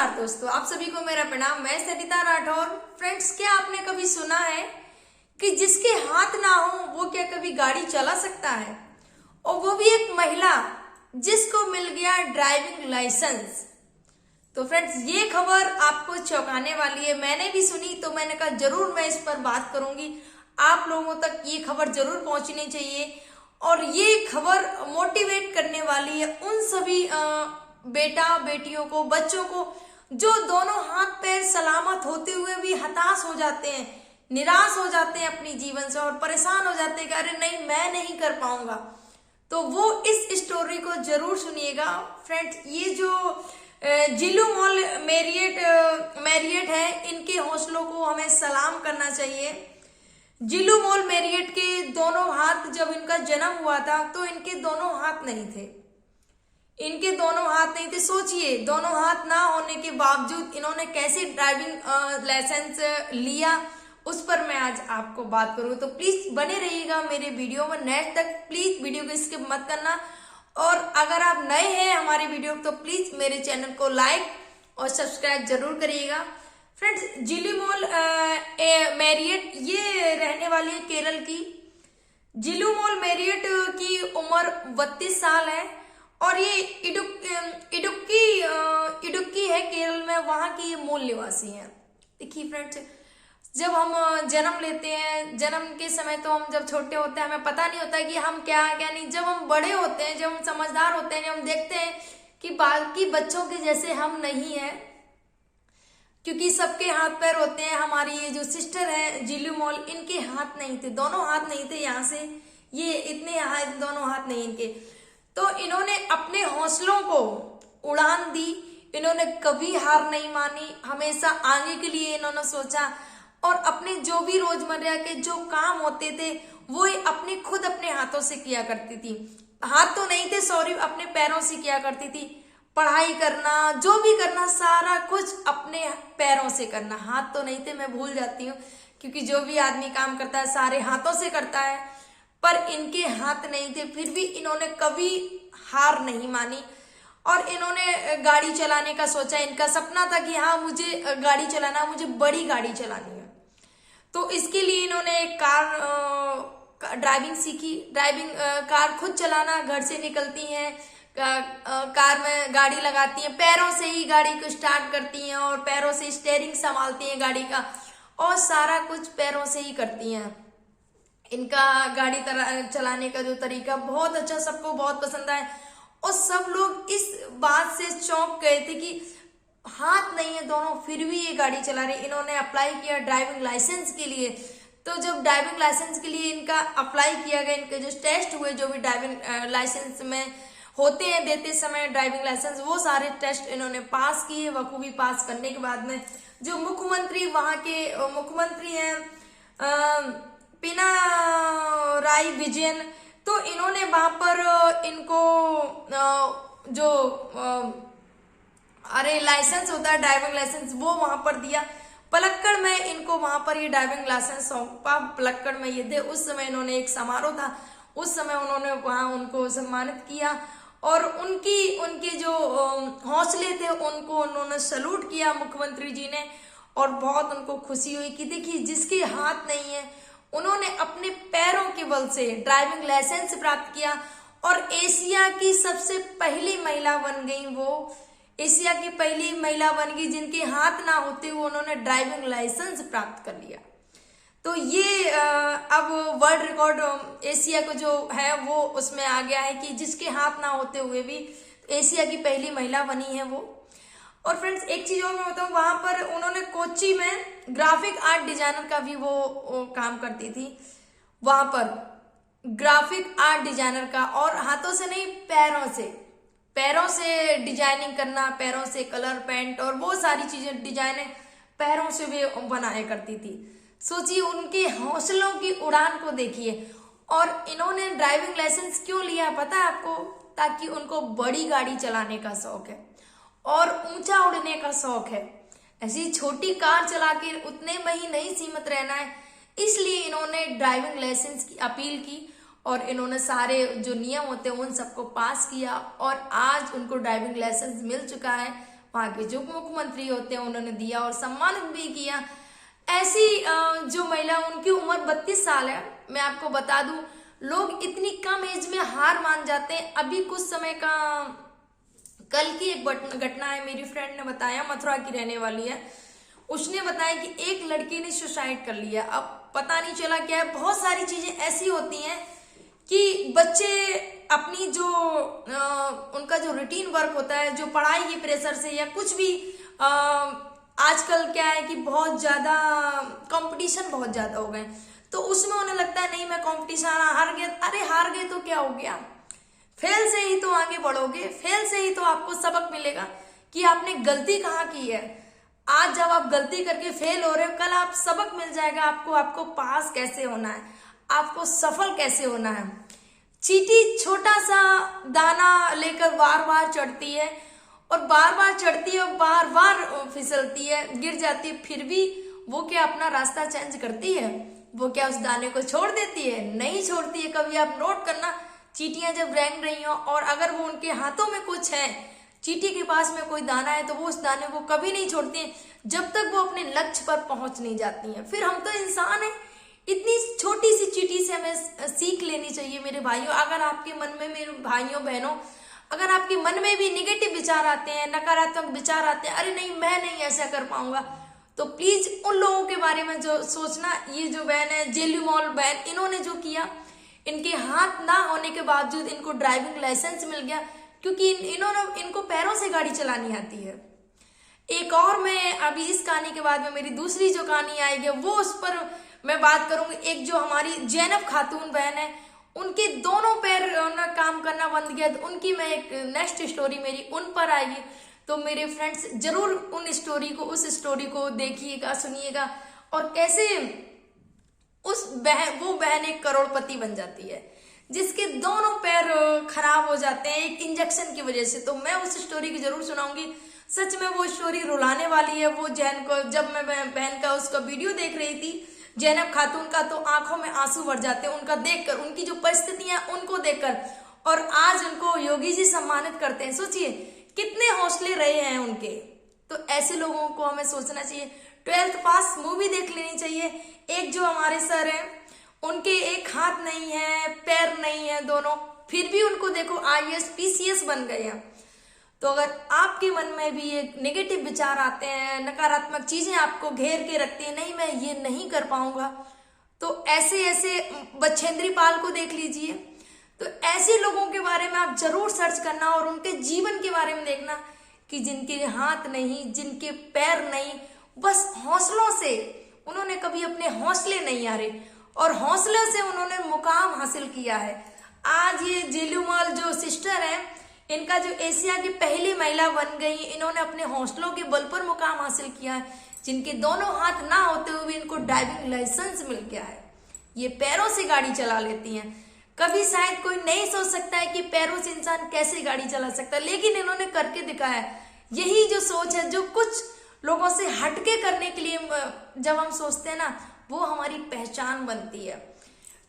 नमस्कार दोस्तों, आप सभी को मेरा प्रणाम। मैं सरिता राठौर। फ्रेंड्स, क्या आपने कभी सुना है कि जिसके हाथ ना हो वो क्या कभी गाड़ी चला सकता है, और वो भी एक महिला जिसको मिल गया ड्राइविंग लाइसेंस। तो फ्रेंड्स, ये खबर आपको चौंकाने वाली है। मैंने भी सुनी तो मैंने कहा जरूर मैं इस पर बात करूंगी। आप लोगों तक ये खबर जरूर पहुंचनी चाहिए, और ये खबर मोटिवेट करने वाली है उन सभी बेटा बेटियों को, बच्चों को जो दोनों हाथ पैर सलामत होते हुए भी हताश हो जाते हैं, निराश हो जाते हैं अपनी जीवन से, और परेशान हो जाते हैं कि अरे नहीं, मैं नहीं कर पाऊंगा। तो वो इस स्टोरी को जरूर सुनिएगा। फ्रेंड्स, ये जो जिलू मॉल मैरियट है, इनके हौसलों को हमें सलाम करना चाहिए। जिलू मॉल मैरियट के दोनों हाथ, जब इनका जन्म हुआ था तो इनके दोनों हाथ नहीं थे। सोचिए, दोनों हाथ ना होने के बावजूद इन्होंने कैसे ड्राइविंग लाइसेंस लिया, उस पर मैं आज आपको बात करूं। तो प्लीज बने रहिएगा मेरे वीडियो में नेक्स्ट तक। प्लीज वीडियो को स्किप मत करना, और अगर आप नए हैं हमारे वीडियो तो प्लीज मेरे चैनल को लाइक और सब्सक्राइब जरूर करिएगा। फ्रेंड्स, जिलू मॉल मैरियट ये रहने वाली है केरल की। जिलू मॉल मैरियट की उम्र 32 साल है, और ये इडुक्की है केरल में, वहां की ये मूल निवासी है। देखिए फ्रेंड्स, जब हम जन्म लेते हैं, जन्म के समय तो हम जब छोटे होते हैं हमें पता नहीं होता कि हम क्या है क्या नहीं। जब हम बड़े होते हैं, जब हम समझदार होते हैं, जब हम देखते हैं कि बाकी बच्चों के जैसे हम नहीं है, क्योंकि सबके हाथ पैर होते हैं। हमारी ये जो सिस्टर है जिलू मॉल, इनके हाथ नहीं थे, दोनों हाथ नहीं थे। यहाँ से ये इतने दोनों हाथ नहीं इनके। तो इन्होंने अपने हौसलों को उड़ान दी, इन्होंने कभी हार नहीं मानी, हमेशा आगे के लिए इन्होंने सोचा, और अपने जो भी रोजमर्रा के जो काम होते थे वो अपने हाथों से किया करती थी। हाथ तो नहीं थे, सॉरी, अपने पैरों से किया करती थी। पढ़ाई करना, जो भी करना, सारा कुछ अपने पैरों से करना। हाथ तो नहीं थे, मैं भूल जाती हूँ, क्योंकि जो भी आदमी काम करता है सारे हाथों से करता है, पर इनके हाथ नहीं थे। फिर भी इन्होंने कभी हार नहीं मानी, और इन्होंने गाड़ी चलाने का सोचा। इनका सपना था कि हाँ, मुझे गाड़ी चलाना, मुझे बड़ी गाड़ी चलानी है। तो इसके लिए इन्होंने एक कार ड्राइविंग सीखी। कार खुद चलाना, घर से निकलती हैं, कार में गाड़ी लगाती हैं, पैरों से ही गाड़ी को स्टार्ट करती हैं, और पैरों से स्टीयरिंग संभालती हैं गाड़ी का, और सारा कुछ पैरों से ही करती हैं। इनका गाड़ी चलाने का जो तरीका बहुत अच्छा, सबको बहुत पसंद आया, और सब लोग इस बात से चौंक गए थे कि हाथ नहीं है दोनों, फिर भी ये गाड़ी चला रही। इन्होंने अप्लाई किया ड्राइविंग लाइसेंस के लिए। तो जब ड्राइविंग लाइसेंस के लिए इनका अप्लाई किया गया, इनके जो टेस्ट हुए, जो भी ड्राइविंग लाइसेंस में होते हैं देते समय ड्राइविंग लाइसेंस, वो सारे टेस्ट इन्होंने पास किए। बखूबी पास करने के बाद में जो मुख्यमंत्री, वहां के मुख्यमंत्री हैं पिनाराई विजयन, तो इन्होंने वहां पर इनको लाइसेंस होता है ड्राइविंग लाइसेंस, वो वहां पर दिया। पलक्कड़ में इनको वहां पर ये ड्राइविंग लाइसेंस सौंपा। पलक्कड़ में ये थे। उस समय इन्होंने एक समारोह था, उस समय उन्होंने वहां उनको सम्मानित किया, और उनके जो हौसले थे उनको उन्होंने सैल्यूट किया मुख्यमंत्री जी ने, और बहुत उनको खुशी हुई कि देखिए, जिसके हाथ नहीं है उन्होंने अपने पैरों के बल से ड्राइविंग लाइसेंस प्राप्त किया, और एशिया की सबसे पहली महिला बन गई। वो एशिया की पहली महिला बन गई जिनके हाथ ना होते हुए उन्होंने ड्राइविंग लाइसेंस प्राप्त कर लिया। तो ये अब वर्ल्ड रिकॉर्ड एशिया को जो है वो उसमें आ गया है कि जिसके हाथ ना होते हुए भी एशिया की पहली महिला बनी है वो। और फ्रेंड्स, एक चीज और मैं बताऊं, वहां पर उन्होंने कोच्चि में ग्राफिक आर्ट डिजाइनर का भी वो काम करती थी। वहां पर ग्राफिक आर्ट डिजाइनर का, और हाथों से नहीं, पैरों से डिजाइनिंग करना, पैरों से कलर पेंट और वो सारी चीजें, डिजाइने पैरों से भी बनाया करती थी। सोचिए, उनके हौसलों की उड़ान को देखिए। और इन्होंने ड्राइविंग लाइसेंस क्यों लिया पता है आपको? ताकि उनको बड़ी गाड़ी चलाने का शौक है, और ऊंचा उड़ने का शौक है। ऐसी छोटी कार चला के उतने में ही नहीं सीमित रहना है, इसलिए इन्होंने ड्राइविंग लाइसेंस की अपील की, और इन्होंने सारे जो नियम होते हैं उन सबको पास किया, और आज उनको ड्राइविंग लाइसेंस मिल चुका है। वहाँ के जो मुख्यमंत्री होते हैं उन्होंने दिया और सम्मानित भी किया। ऐसी जो महिला, उनकी उम्र 32 साल है। मैं आपको बता दूं, लोग इतनी कम एज में हार मान जाते हैं। अभी कुछ समय का कल की एक घटना है, मेरी फ्रेंड ने बताया, मथुरा की रहने वाली है। उसने बताया कि एक लड़की ने सुसाइड कर लिया। अब पता नहीं चला क्या है। बहुत सारी चीजें ऐसी होती हैं कि बच्चे अपनी जो उनका जो रूटीन वर्क होता है, जो पढ़ाई के प्रेशर से या कुछ भी, आजकल क्या है कि बहुत ज्यादा कंपटीशन बहुत ज्यादा हो गए, तो उसमें उन्हें लगता है नहीं मैं कंपटीशन हार गया। अरे हार गए तो क्या हो गया, फेल से ही तो आगे बढ़ोगे, फेल से ही तो आपको सबक मिलेगा कि आपने गलती कहाँ की है। आज जब आप गलती करके फेल हो रहे हो, कल आप सबक मिल जाएगा आपको पास कैसे होना है, आपको सफल कैसे होना है। चींटी छोटा सा दाना लेकर बार बार चढ़ती है और बार बार चढ़ती है और बार बार फिसलती है, गिर जाती है, फिर भी वो क्या अपना रास्ता चेंज करती है? वो क्या उस दाने को छोड़ देती है? नहीं छोड़ती है कभी। आप नोट करना, चींटियां जब रेंग रही हो और अगर वो उनके हाथों में कुछ है, चींटी के पास में कोई दाना है, तो वो उस दाने को कभी नहीं छोड़ती है जब तक वो अपने लक्ष्य पर पहुंच नहीं जाती है। फिर हम तो इंसान हैं, इतनी छोटी सी चींटी से हमें सीख लेनी चाहिए मेरे भाइयों। अगर आपके मन में, मेरे भाइयों बहनों, अगर आपके मन में भी निगेटिव विचार आते हैं, नकारात्मक विचार आते हैं, अरे नहीं मैं नहीं ऐसा कर पाऊंगा, तो प्लीज उन लोगों के बारे में जो सोचना। ये जो बहन है, जेलुमॉल बहन, इन्होंने जो किया, इनके हाथ ना होने के बावजूद इनको ड्राइविंग लाइसेंस मिल गया क्योंकि इनको पैरों से गाड़ी चलानी आती है। एक और, मैं अभी इस कहानी के बाद में मेरी दूसरी जो कहानी आएगी वो उस पर मैं बात करूंगी। एक जो हमारी जैनब खातून बहन है, उनके दोनों पैर ना काम करना बंद किया, तो उनकी मैं एक नेक्स्ट स्टोरी मेरी उन पर आएगी। तो मेरे फ्रेंड्स जरूर उस स्टोरी को देखिएगा, सुनिएगा, और कैसे वो बहन एक करोड़पति बन जाती है जिसके दोनों पैर खराब हो जाते हैं एक इंजेक्शन की वजह से। तो मैं उस स्टोरी की जरूर सुनाऊंगी। सच में वो स्टोरी रुलाने वाली है। वो जैन को, जब मैं बहन का उसका वीडियो देख रही थी, जैनब खातून का, तो आंखों में आंसू भर जाते हैं उनका देखकर, उनकी जो परिस्थितियां उनको देखकर, और आज उनको योगी जी सम्मानित करते हैं। सोचिए कितने हौसले रहे हैं उनके। तो ऐसे लोगों को हमें सोचना चाहिए। 12th पास मूवी देख लेनी चाहिए। एक जो हमारे सर हैं, उनके एक हाथ नहीं है, पैर नहीं है दोनों, फिर भी उनको देखो IAS PCS बन गए हैं। तो अगर आपके मन में भी एक नेगेटिव विचार आते हैं, नकारात्मक चीजें आपको घेर के रखती है, नहीं मैं ये नहीं कर पाऊंगा, तो ऐसे बछेंद्री पाल को देख लीजिए। तो ऐसे लोगों के बारे में आप जरूर सर्च करना और उनके जीवन के बारे में देखना कि जिनके हाथ नहीं, जिनके पैर नहीं, बस हौसलों से उन्होंने कभी अपने हौसले नहीं हारे और हौसले से उन्होंने मुकाम हासिल किया है। आज ये जेलुमॉल जो सिस्टर है, इनका जो एशिया की पहली महिला बन गई, इन्होंने अपने हौसलों के बल पर मुकाम हासिल किया है। जिनके दोनों हाथ ना होते हुए भी इनको ड्राइविंग लाइसेंस मिल गया है। ये पैरों से गाड़ी चला लेती हैं। कभी शायद कोई नहीं सोच सकता है कि पैरों से इंसान कैसे गाड़ी चला सकता है, लेकिन इन्होंने करके दिखाया। यही जो सोच है, जो कुछ लोगों से हटके करने के लिए जब हम सोचते हैं ना, वो हमारी पहचान बनती है।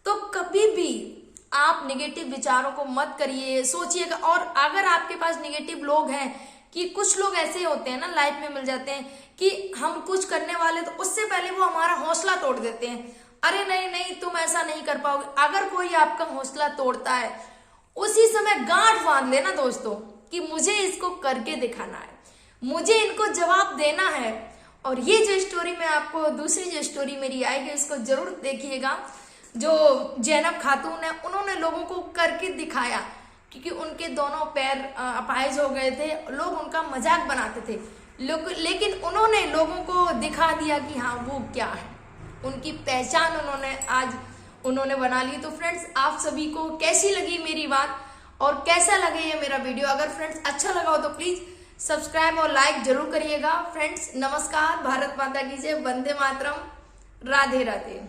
तो कभी भी आप नेगेटिव विचारों को मत करिए, सोचिएगा। और अगर आपके पास नेगेटिव लोग हैं, कि कुछ लोग ऐसे होते हैं ना लाइफ में मिल जाते हैं कि हम कुछ करने वाले, तो उससे पहले वो हमारा हौसला तोड़ देते हैं। अरे नहीं नहीं तुम ऐसा नहीं कर पाओगे। अगर कोई आपका हौसला तोड़ता है, उसी समय गांठ बांध लेना दोस्तों कि मुझे इसको करके दिखाना है, मुझे इनको जवाब देना है। और ये जो स्टोरी मैं आपको, दूसरी जो स्टोरी मेरी आएगी, उसको जरूर देखिएगा। जो जैनब खातून है, उन्होंने लोगों को करके दिखाया, क्योंकि उनके दोनों पैर अपाहिज हो गए थे, लोग उनका मजाक बनाते थे, लेकिन उन्होंने लोगों को दिखा दिया कि हाँ वो क्या है, उनकी पहचान उन्होंने बना ली। तो फ्रेंड्स, आप सभी को कैसी लगी मेरी बात और कैसा लगे ये मेरा वीडियो? अगर फ्रेंड्स अच्छा लगा हो तो प्लीज सब्सक्राइब और लाइक जरूर करिएगा। फ्रेंड्स नमस्कार, भारत माता की जय, वंदे मातरम, राधे राधे।